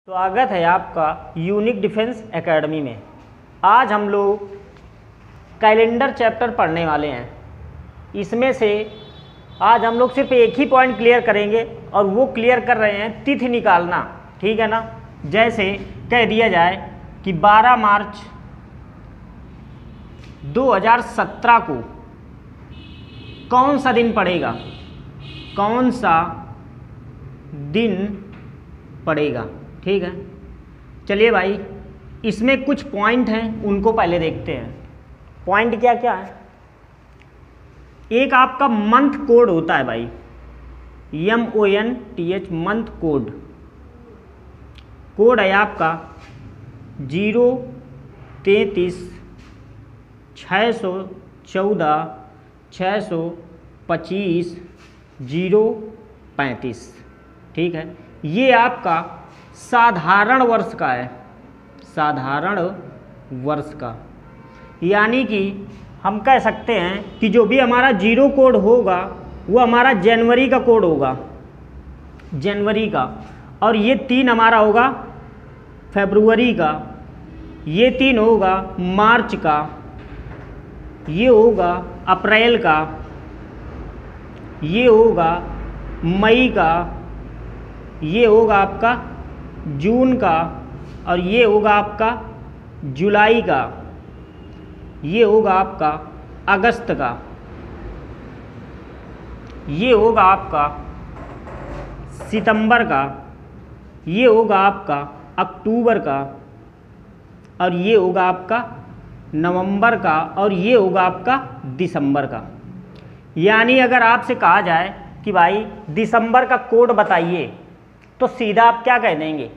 स्वागत है आपका यूनिक डिफेंस एकेडमी में। आज हम लोग कैलेंडर चैप्टर पढ़ने वाले हैं। इसमें से आज हम लोग सिर्फ एक ही पॉइंट क्लियर करेंगे और वो क्लियर कर रहे हैं तिथि निकालना, ठीक है ना। जैसे कह दिया जाए कि 12 मार्च 2017 को कौन सा दिन पड़ेगा, कौन सा दिन पड़ेगा, ठीक है। चलिए भाई, इसमें कुछ पॉइंट हैं, उनको पहले देखते हैं। पॉइंट क्या क्या है। एक आपका मंथ कोड होता है भाई, MONTH मंथ कोड। कोड है आपका 033 614 625 035, ठीक है। ये आपका साधारण वर्ष का है, साधारण वर्ष का। यानी कि हम कह सकते हैं कि जो भी हमारा जीरो कोड होगा वो हमारा जनवरी का कोड होगा, जनवरी का। और ये 3 हमारा होगा फरवरी का, ये 3 होगा मार्च का, ये होगा अप्रैल का, ये होगा मई का, ये होगा आपका जून का, और ये होगा आपका जुलाई का, ये होगा आपका अगस्त का, ये होगा आपका सितंबर का, ये होगा आपका अक्टूबर का, और ये होगा आपका नवंबर का, और ये होगा आपका दिसंबर का। यानी अगर आपसे कहा जाए कि भाई दिसंबर का कोड बताइए तो सीधा आप क्या कह देंगे,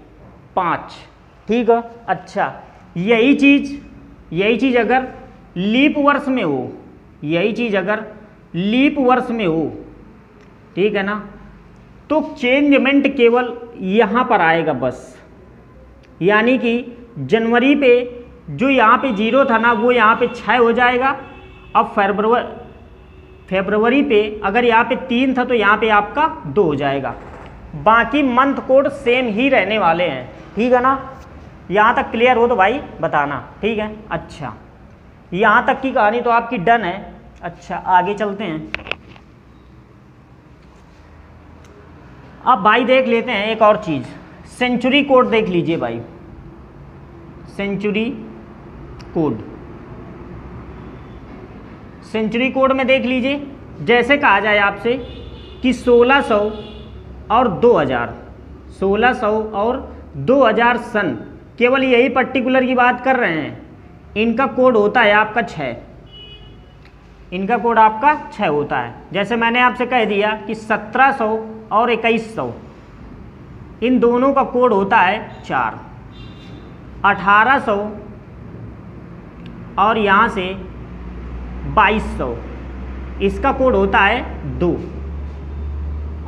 5, ठीक है। अच्छा, यही चीज़ अगर लीप वर्ष में हो, यही चीज़ अगर लीप वर्ष में हो, ठीक है ना, तो चेंजमेंट केवल यहाँ पर आएगा बस। यानी कि जनवरी पे जो यहाँ पे 0 था ना, वो यहाँ पे 6 हो जाएगा। अब फरवरी पे अगर यहाँ पे 3 था तो यहाँ पे आपका 2 हो जाएगा। बाकी मंथ कोड सेम ही रहने वाले हैं, ठीक है ना। यहाँ तक क्लियर हो तो भाई बताना, ठीक है। अच्छा, यहाँ तक की कहानी तो आपकी डन है। अच्छा, आगे चलते हैं। अब भाई देख लेते हैं एक और चीज़, सेंचुरी कोड देख लीजिए भाई, सेंचुरी कोड। सेंचुरी कोड में देख लीजिए, जैसे कहा जाए आपसे कि 1600 और 2000, 1600 और 2000 सन, केवल यही पर्टिकुलर की बात कर रहे हैं। इनका कोड होता है आपका 6, इनका कोड आपका 6 होता है। जैसे मैंने आपसे कह दिया कि 1700 और 2100, इन दोनों का कोड होता है 4। 1800 और यहाँ से 2200, इसका कोड होता है 2।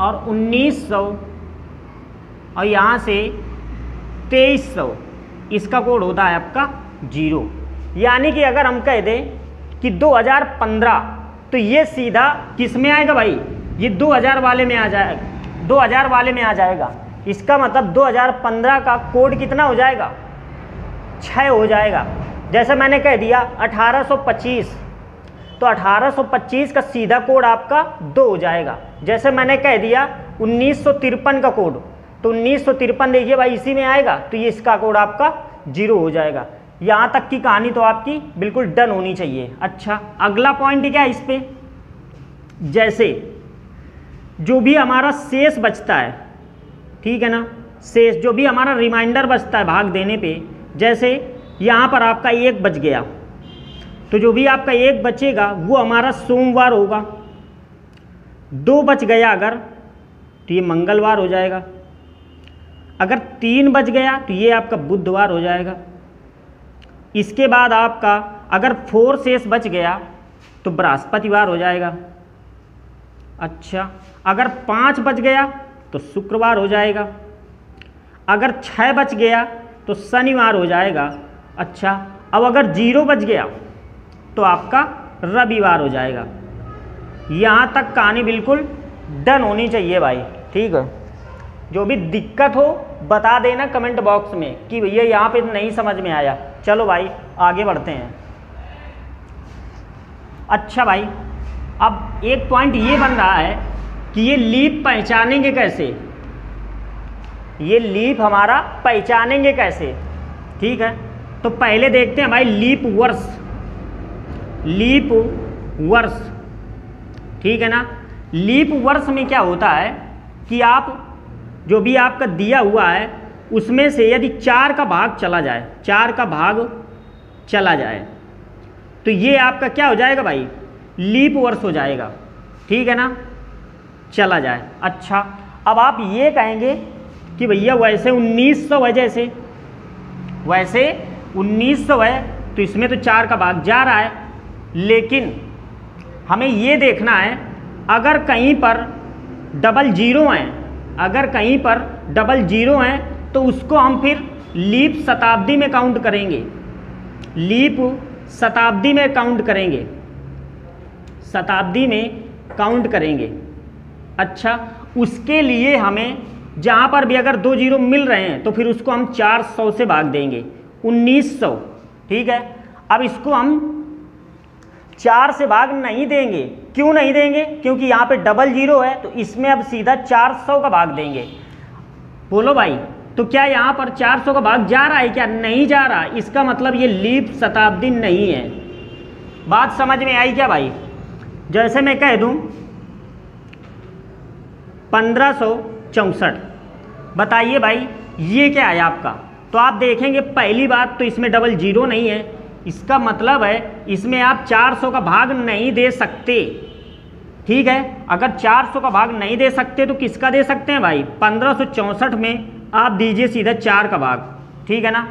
और 1900 और यहाँ से 2300, इसका कोड होता है आपका 0। यानी कि अगर हम कह दें कि 2015, तो ये सीधा किस में आएगा भाई, ये 2000 वाले में आ जाएगा, 2000 वाले में आ जाएगा। इसका मतलब 2015 का कोड कितना हो जाएगा, 6 हो जाएगा। जैसे मैंने कह दिया 1825, तो 1825 का सीधा कोड आपका 2 हो जाएगा। जैसे मैंने कह दिया 1953 का कोड, तो 1953 देखिए भाई इसी में आएगा, तो ये इसका कोड आपका 0 हो जाएगा। यहाँ तक की कहानी तो आपकी बिल्कुल डन होनी चाहिए। अच्छा, अगला पॉइंट क्या है इस पे, जैसे जो भी हमारा शेष बचता है, ठीक है ना, शेष जो भी हमारा रिमाइंडर बचता है भाग देने पे, जैसे यहाँ पर आपका 1 बच गया, तो जो भी आपका 1 बचेगा वो हमारा सोमवार होगा। 2 बच गया अगर, तो ये मंगलवार हो जाएगा। अगर 3 बच गया तो ये आपका बुधवार हो जाएगा। इसके बाद आपका अगर 4 शेष बच गया तो बृहस्पतिवार हो जाएगा। अच्छा, अगर 5 बच गया तो शुक्रवार हो जाएगा। अगर 6 बच गया तो शनिवार हो जाएगा। अच्छा, अब अगर 0 बच गया तो आपका रविवार हो जाएगा। यहाँ तक कहानी बिल्कुल डन होनी चाहिए भाई, ठीक है। जो भी दिक्कत हो बता देना कमेंट बॉक्स में कि भैया यहाँ पे नहीं समझ में आया। चलो भाई आगे बढ़ते हैं। अच्छा भाई, अब एक पॉइंट ये बन रहा है कि ये लीप पहचानेंगे कैसे, ये लीप हमारा पहचानेंगे कैसे। ठीक है, तो पहले देखते हैं भाई लीप वर्ष, लीप वर्ष। ठीक है ना, लीप वर्ष में क्या होता है कि आप जो भी आपका दिया हुआ है उसमें से यदि 4 का भाग चला जाए, 4 का भाग चला जाए तो ये आपका क्या हो जाएगा भाई, लीप वर्ष हो जाएगा। ठीक है ना, चला जाए। अच्छा, अब आप ये कहेंगे कि भैया वैसे 1900 है, जैसे वैसे 1900 है तो इसमें तो 4 का भाग जा रहा है, लेकिन हमें ये देखना है अगर कहीं पर डबल जीरो हैं, अगर कहीं पर डबल जीरो हैं तो उसको हम फिर लीप शताब्दी में काउंट करेंगे, लीप शताब्दी में काउंट करेंगे, शताब्दी में काउंट करेंगे। अच्छा, उसके लिए हमें जहाँ पर भी अगर 2 जीरो मिल रहे हैं तो फिर उसको हम 400 से भाग देंगे, 1900। ठीक है, अब इसको हम 4 से भाग नहीं देंगे। क्यों नहीं देंगे? क्योंकि यहाँ पे डबल जीरो है तो इसमें अब सीधा 400 का भाग देंगे। बोलो भाई, तो क्या यहाँ पर 400 का भाग जा रहा है क्या? नहीं जा रहा। इसका मतलब ये लीप शताब्दी नहीं है। बात समझ में आई क्या भाई? जैसे मैं कह दूँ 1564, बताइए भाई ये क्या है आपका? तो आप देखेंगे पहली बात तो इसमें डबल जीरो नहीं है, इसका मतलब है इसमें आप 400 का भाग नहीं दे सकते। ठीक है, अगर 400 का भाग नहीं दे सकते तो किसका दे सकते हैं भाई? 1564 में आप दीजिए सीधा 4 का भाग। ठीक है ना,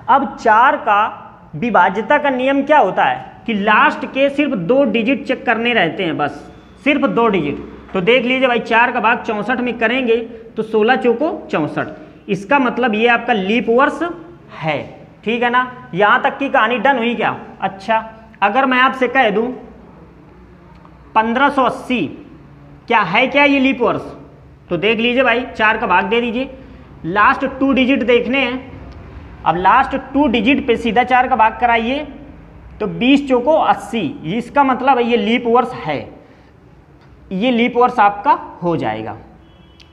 अब 4 का विभाज्यता का नियम क्या होता है कि लास्ट के सिर्फ 2 डिजिट चेक करने रहते हैं, बस सिर्फ 2 डिजिट। तो देख लीजिए भाई 4 का भाग 64 में करेंगे तो 16 चौको 64, इसका मतलब ये आपका लीप वर्ष है। ठीक है ना, यहाँ तक की कहानी डन हुई क्या? अच्छा, अगर मैं आपसे कह दूँ 1580 क्या है, क्या ये लीप वर्ष? तो देख लीजिए भाई 4 का भाग दे दीजिए, लास्ट 2 डिजिट देखने हैं। अब लास्ट 2 डिजिट पे सीधा 4 का भाग कराइए तो 20 चौको 80, इसका मतलब है ये लीप वर्ष है, ये लीप वर्ष आपका हो जाएगा,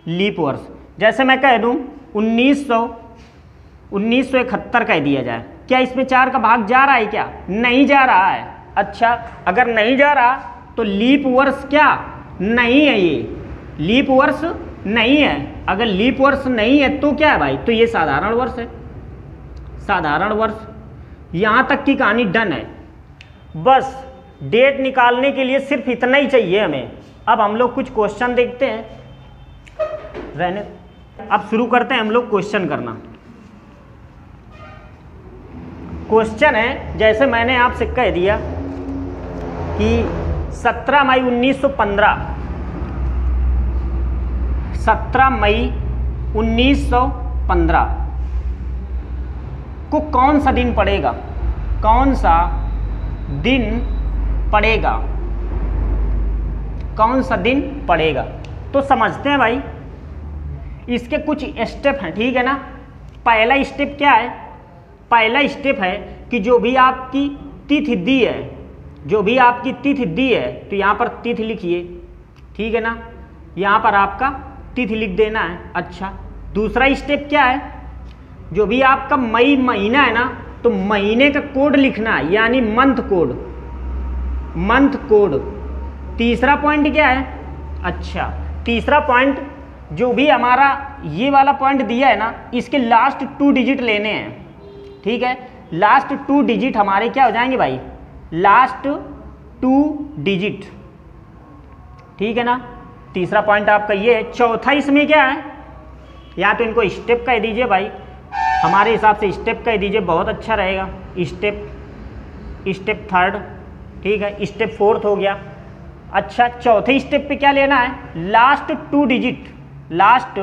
लीप वर्ष। जैसे मैं कह दूं 1971 कह दिया जाए, क्या इसमें 4 का भाग जा रहा है क्या? नहीं जा रहा है। अच्छा, अगर नहीं जा रहा तो लीप वर्ष क्या नहीं है, ये लीप वर्ष नहीं है। अगर लीप वर्ष नहीं है तो क्या है भाई? तो ये साधारण वर्ष है, साधारण वर्ष। यहाँ तक की कहानी डन है। बस डेट निकालने के लिए सिर्फ इतना ही चाहिए हमें। अब हम लोग कुछ क्वेश्चन देखते हैं, रहने अब शुरू करते हैं हम लोग क्वेश्चन करना। क्वेश्चन है, जैसे मैंने आपसे कह दिया कि 17 मई 1915, 17 मई 1915 को कौन सा दिन पड़ेगा? कौन सा दिन पड़ेगा? कौन सा दिन पड़ेगा? तो समझते हैं भाई, इसके कुछ स्टेप हैं। ठीक है ना, पहला स्टेप क्या है? पहला स्टेप है कि जो भी आपकी तिथि दी है, जो भी आपकी तिथि दी है तो यहाँ पर तिथि लिखिए। ठीक है ना, यहाँ पर आपका तिथि लिख देना है। अच्छा, दूसरा स्टेप क्या है? जो भी आपका मई महीना है ना तो महीने का कोड लिखना है, यानी मंथ कोड, मंथ कोड। तीसरा पॉइंट क्या है? अच्छा, तीसरा पॉइंट जो भी हमारा ये वाला पॉइंट दिया है ना, इसके लास्ट 2 डिजिट लेने हैं। ठीक है, लास्ट 2 डिजिट हमारे क्या हो जाएंगे भाई? Last 2 digit. ठीक है ना, तीसरा पॉइंट आपका ये है। चौथा इसमें क्या है? या तो इनको स्टेप कह दीजिए भाई, हमारे हिसाब से स्टेप कह दीजिए, बहुत अच्छा रहेगा। स्टेप थर्ड, ठीक है, स्टेप फोर्थ हो गया। अच्छा, चौथे स्टेप पे क्या लेना है? Last 2 digit, last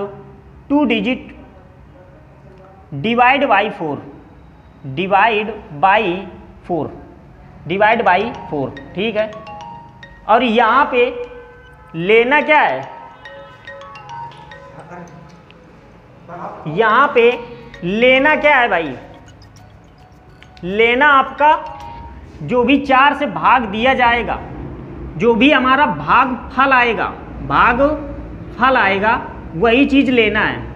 2 digit divide by 4, divide by 4, divide by 4। ठीक है, और यहाँ पे लेना क्या है? यहाँ पे लेना क्या है भाई, लेना आपका जो भी 4 से भाग दिया जाएगा, जो भी हमारा भागफल आएगा वही चीज लेना है।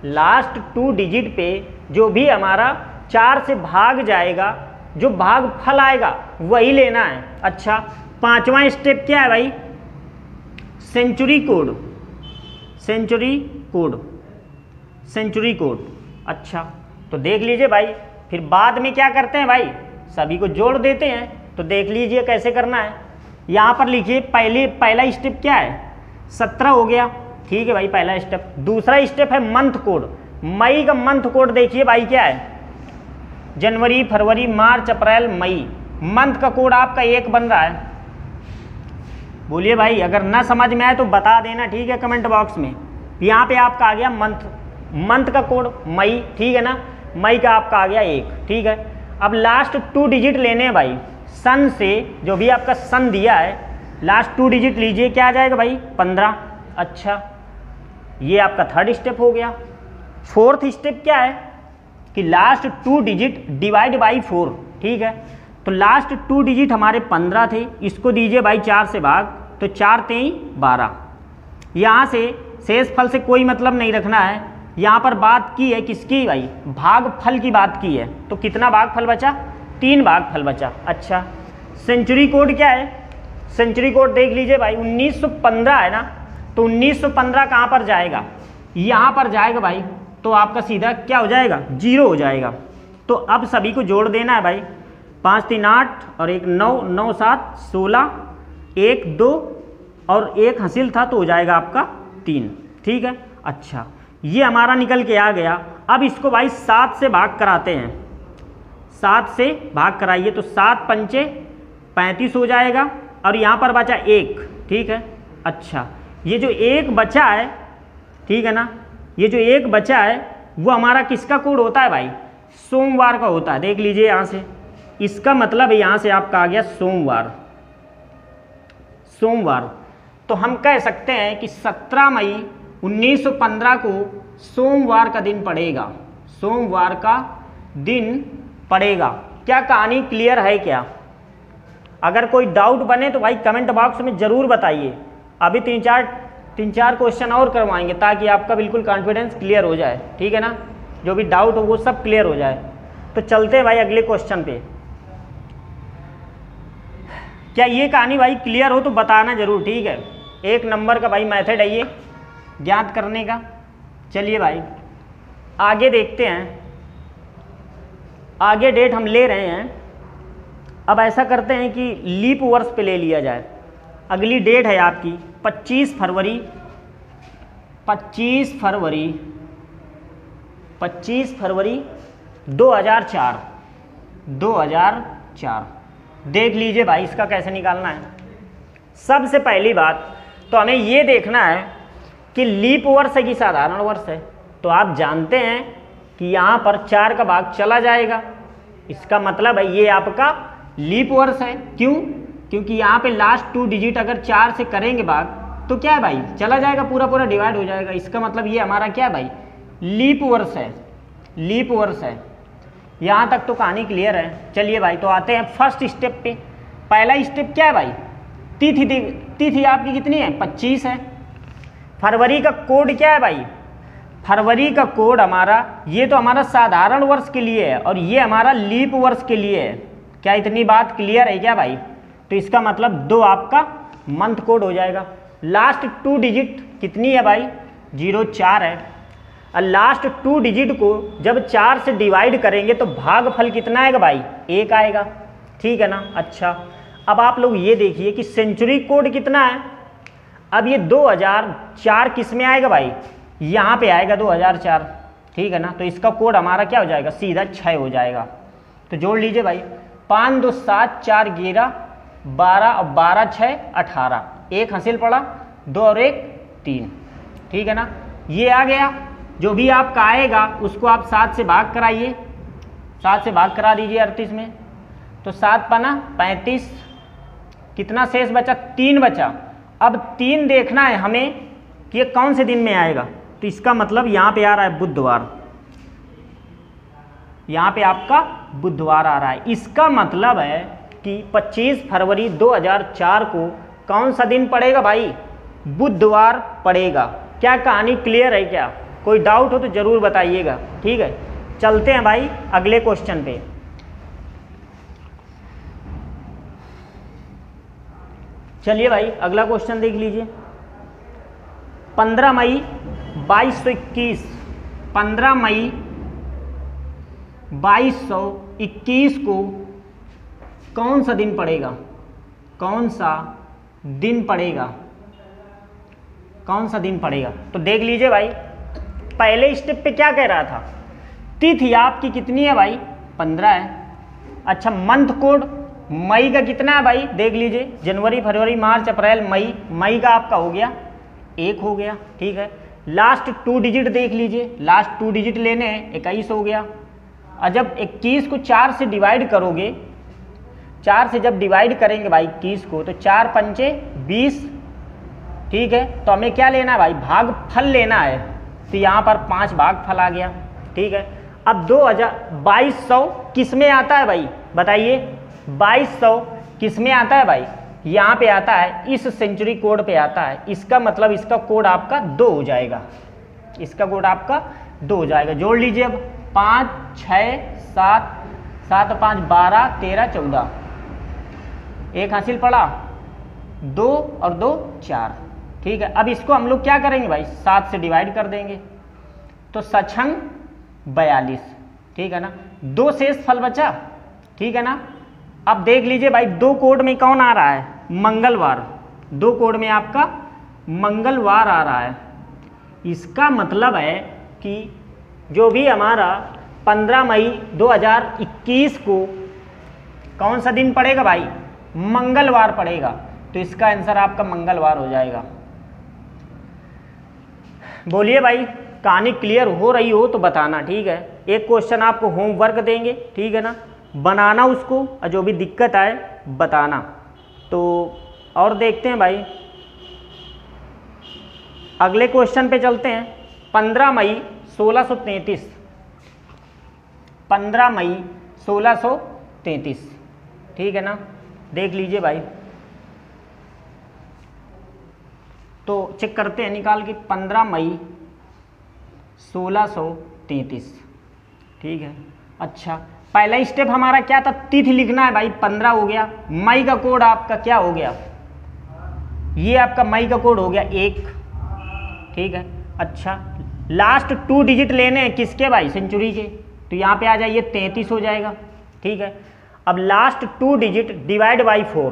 लास्ट 2 डिजिट पे जो भी हमारा 4 से भाग जाएगा, जो भागफल आएगा वही लेना है। अच्छा, 5वां स्टेप क्या है भाई, सेंचुरी कोड। अच्छा, तो देख लीजिए भाई, फिर बाद में क्या करते हैं भाई, सभी को जोड़ देते हैं। तो देख लीजिए कैसे करना है। यहाँ पर लिखिए पहला स्टेप क्या है, 17 हो गया, ठीक है भाई, पहला स्टेप। दूसरा स्टेप है मंथ कोड। मई का मंथ कोड देखिए भाई क्या है, जनवरी, फरवरी, मार्च, अप्रैल, मई। मंथ का कोड आपका 1 बन रहा है। बोलिए भाई, अगर ना समझ में आए तो बता देना, ठीक है, कमेंट बॉक्स में। यहाँ पे आपका आ गया मंथ का कोड मई, ठीक है ना, मई का आपका आ गया 1, ठीक है। अब लास्ट 2 डिजिट लेने हैं भाई, सन से जो भी आपका सन दिया है लास्ट 2 डिजिट लीजिए, क्या आ जाएगा भाई, 15। अच्छा, ये आपका 3rd स्टेप हो गया। 4th स्टेप क्या है कि लास्ट 2 डिजिट डिवाइड बाई 4, ठीक है। तो लास्ट 2 डिजिट हमारे 15 थे, इसको दीजिए भाई 4 से भाग, तो 4 3 12। यहाँ से शेषफल से कोई मतलब नहीं रखना है, यहाँ पर बात की है किसकी भाई, भागफल की बात की है। तो कितना भागफल बचा, 3 भागफल बचा। अच्छा, सेंचुरी कोड क्या है, सेंचुरी कोड देख लीजिए भाई, 1915 है ना, तो 1915 कहाँ पर जाएगा, यहाँ पर जाएगा भाई, तो आपका सीधा क्या हो जाएगा, 0 हो जाएगा। तो अब सभी को जोड़ देना है भाई, 5 3 8 और 1 9 9 7 16, 1 2 और 1 हासिल था तो हो जाएगा आपका 3, ठीक है। अच्छा, ये हमारा निकल के आ गया। अब इसको भाई 7 से भाग कराते हैं, 7 से भाग कराइए, तो 7 पंचे 35 हो जाएगा, और यहाँ पर बचा 1, ठीक है। अच्छा, ये जो 1 बचा है, ठीक है ना, ये जो 1 बचा है वो हमारा किसका कोड होता है भाई, सोमवार का होता है। देख लीजिए यहाँ से, इसका मतलब है यहाँ से आपका आ गया सोमवार। तो हम कह सकते हैं कि 17 मई 1915 को सोमवार का दिन पड़ेगा, सोमवार का दिन पड़ेगा। क्या कहानी क्लियर है क्या? अगर कोई डाउट बने तो भाई कमेंट बॉक्स में ज़रूर बताइए। अभी तीन चार क्वेश्चन और करवाएंगे ताकि आपका बिल्कुल कॉन्फिडेंस क्लियर हो जाए, ठीक है ना, जो भी डाउट हो वो सब क्लियर हो जाए। तो चलते हैं भाई अगले क्वेश्चन पे। क्या ये कहानी भाई क्लियर हो तो बताना ज़रूर, ठीक है। 1 नंबर का भाई मेथड है ये ज्ञात करने का। चलिए भाई आगे देखते हैं, आगे डेट हम ले रहे हैं। अब ऐसा करते हैं कि लीप वर्ष पे ले लिया जाए। अगली डेट है आपकी 25 फरवरी 2004। देख लीजिए भाई इसका कैसे निकालना है। सबसे पहली बात तो हमें ये देखना है कि लीप वर्ष है कि साधारण वर्ष है। तो आप जानते हैं कि यहाँ पर 4 का भाग चला जाएगा, इसका मतलब है ये आपका लीप वर्ष है। क्यों? क्योंकि यहाँ पे लास्ट 2 डिजिट अगर 4 से करेंगे भाग तो क्या है भाई, चला जाएगा, पूरा डिवाइड हो जाएगा। इसका मतलब ये हमारा क्या है भाई, लीप वर्ष है, लीप वर्ष है। यहाँ तक तो कहानी क्लियर है। चलिए भाई तो आते हैं फर्स्ट स्टेप पे। पहला स्टेप क्या है भाई, तिथि आपकी कितनी है, 25 है। फरवरी का कोड क्या है भाई, फरवरी का कोड हमारा, ये तो हमारा साधारण वर्ष के लिए है और ये हमारा लीप वर्ष के लिए है। क्या इतनी बात क्लियर है क्या भाई? तो इसका मतलब 2 आपका मंथ कोड हो जाएगा। लास्ट 2 डिजिट कितनी है भाई, 04 है। और लास्ट 2 डिजिट को जब 4 से डिवाइड करेंगे तो भागफल कितना आएगा भाई, 1 आएगा, ठीक है ना। अच्छा अब आप लोग ये देखिए कि सेंचुरी कोड कितना है। अब ये 2004 किस में आएगा भाई, यहाँ पे आएगा 2004, ठीक है ना। तो इसका कोड हमारा क्या हो जाएगा, सीधा 6 हो जाएगा। तो जोड़ लीजिए भाई, 5 2 7 4 11 12 और 12 6 18, 1 हासिल पड़ा, 2 और 1 3, ठीक है ना। ये आ गया। जो भी आपका आएगा उसको आप 7 से भाग कराइए, 7 से भाग करा दीजिए 38 में। तो 7 पना 35, कितना शेष बचा, 3 बचा। अब 3 देखना है हमें कि ये कौन से दिन में आएगा। तो इसका मतलब यहाँ पे आ रहा है बुधवार, यहाँ पे आपका बुधवार आ रहा है। इसका मतलब है कि 25 फरवरी 2004 को कौन सा दिन पड़ेगा भाई? बुधवार पड़ेगा। क्या कहानी क्लियर है क्या? कोई डाउट हो तो ज़रूर बताइएगा, ठीक है। चलते हैं भाई अगले क्वेश्चन पे। चलिए भाई अगला क्वेश्चन देख लीजिए। 15 मई 2221, 15 मई 2221 को कौन सा दिन पड़ेगा? कौन सा दिन पड़ेगा? कौन सा दिन पड़ेगा? तो देख लीजिए भाई, पहले स्टेप पे क्या कह रहा था? तिथि आपकी कितनी है भाई? 15 है। अच्छा, मंथ कोड मई का कितना है भाई? देख लीजिए, जनवरी, फरवरी, मार्च, अप्रैल, मई। मई का आपका हो गया 1 हो गया, ठीक है। लास्ट 2 डिजिट देख लीजिए, लास्ट 2 डिजिट लेने हैं, 21 हो गया। और जब 21 को 4 से डिवाइड करोगे, 4 से जब डिवाइड करेंगे भाई 21 को, तो 4 पंचे 20, ठीक है। तो हमें क्या लेना है भाई? भागफल लेना है। तो यहाँ पर 5 भागफल आ गया, ठीक है। अब 2200 किस में आता है भाई? बताइए, 2200 किस में आता है भाई? यहाँ पे आता है, इस सेंचुरी कोड पे आता है। इसका मतलब इसका कोड आपका 2 हो जाएगा, इसका कोड आपका 2 हो जाएगा। जोड़ लीजिए अब, 5 6 7, 7 5 12 13 14, 1 हासिल पड़ा, 2 और 2 4, ठीक है। अब इसको हम लोग क्या करेंगे भाई? 7 से डिवाइड कर देंगे, तो सछंग 42, ठीक है ना। 2 शेष फल बचा, ठीक है ना। अब देख लीजिए भाई, 2 कोड में कौन आ रहा है? मंगलवार। 2 कोड में आपका मंगलवार आ रहा है। इसका मतलब है कि जो भी हमारा 15 मई 2021 को कौन सा दिन पड़ेगा भाई? मंगलवार पड़ेगा। तो इसका आंसर आपका मंगलवार हो जाएगा। बोलिए भाई, कहानी क्लियर हो रही हो तो बताना, ठीक है। एक क्वेश्चन आपको होमवर्क देंगे, ठीक है ना, बनाना उसको, और जो भी दिक्कत आए बताना। तो और देखते हैं भाई, अगले क्वेश्चन पे चलते हैं। 15 मई 1633, 15 मई 1633, ठीक है ना। देख लीजिए भाई, तो चेक करते हैं निकाल के। 15 मई 1633, ठीक है। अच्छा, पहला स्टेप हमारा क्या था? तिथि लिखना है भाई। 15 हो गया। मई का कोड आपका क्या हो गया? ये आपका मई का कोड हो गया 1, ठीक है। अच्छा, लास्ट 2 डिजिट लेने हैं किसके भाई? सेंचुरी के। तो यहाँ पे आ जाइए, 33 हो जाएगा, ठीक है। अब लास्ट 2 डिजिट डिवाइड बाई 4,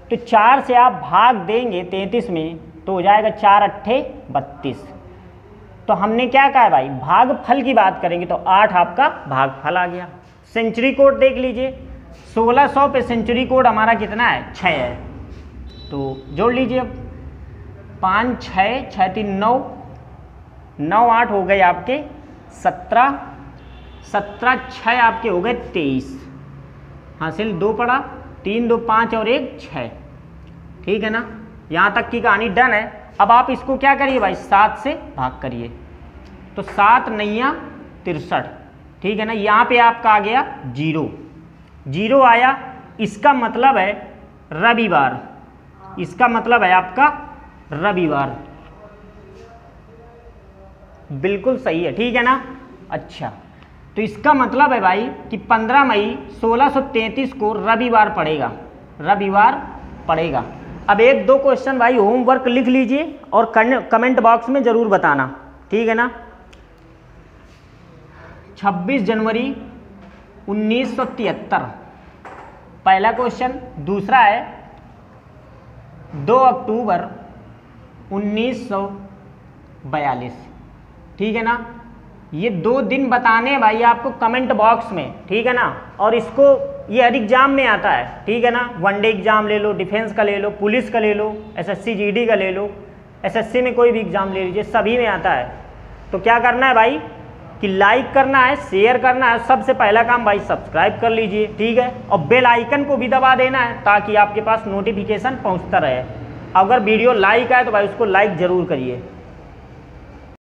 तो 4 से आप भाग देंगे 33 में, तो हो जाएगा 4 अट्ठे 32। तो हमने क्या कहा है भाई? भागफल की बात करेंगे तो 8 आपका भागफल आ गया। सेंचुरी कोड देख लीजिए, 1600 पे सेंचुरी कोड हमारा कितना है? 6 है। तो जोड़ लीजिए अब, 5 6 6 3 9, 9 8 हो गए आपके 17, 17 6 आपके हो गए 23, हासिल 2 पड़ा, 3 2 5 और 1 6, ठीक है ना। यहाँ तक की कहानी डन है। अब आप इसको क्या करिए भाई? 7 से भाग करिए, तो 7 9 63, ठीक है ना। यहाँ पे आपका आ गया 0, 0 आया। इसका मतलब है रविवार, इसका मतलब है आपका रविवार। बिल्कुल सही है, ठीक है ना। अच्छा, तो इसका मतलब है भाई कि 15 मई 1633 को रविवार पड़ेगा, रविवार पड़ेगा। अब 1-2 क्वेश्चन भाई होमवर्क लिख लीजिए और कमेंट बॉक्स में ज़रूर बताना, ठीक है ना। 26 जनवरी 1973 पहला क्वेश्चन। दूसरा है 2 अक्टूबर 1942, ठीक है ना। ये 2 दिन बताने हैं भाई आपको कमेंट बॉक्स में, ठीक है ना। और इसको ये हर एग्जाम में आता है, ठीक है ना। वनडे एग्जाम ले लो, डिफेंस का ले लो, पुलिस का ले लो, एसएससी जीडी का ले लो, एसएससी में कोई भी एग्जाम ले लीजिए, सभी में आता है। तो क्या करना है भाई कि लाइक करना है, शेयर करना है, सबसे पहला काम भाई सब्सक्राइब कर लीजिए, ठीक है। और बेल आइकन को भी दबा देना है ताकि आपके पास नोटिफिकेशन पहुंचता रहे। अगर वीडियो लाइक आए तो भाई उसको लाइक ज़रूर करिए।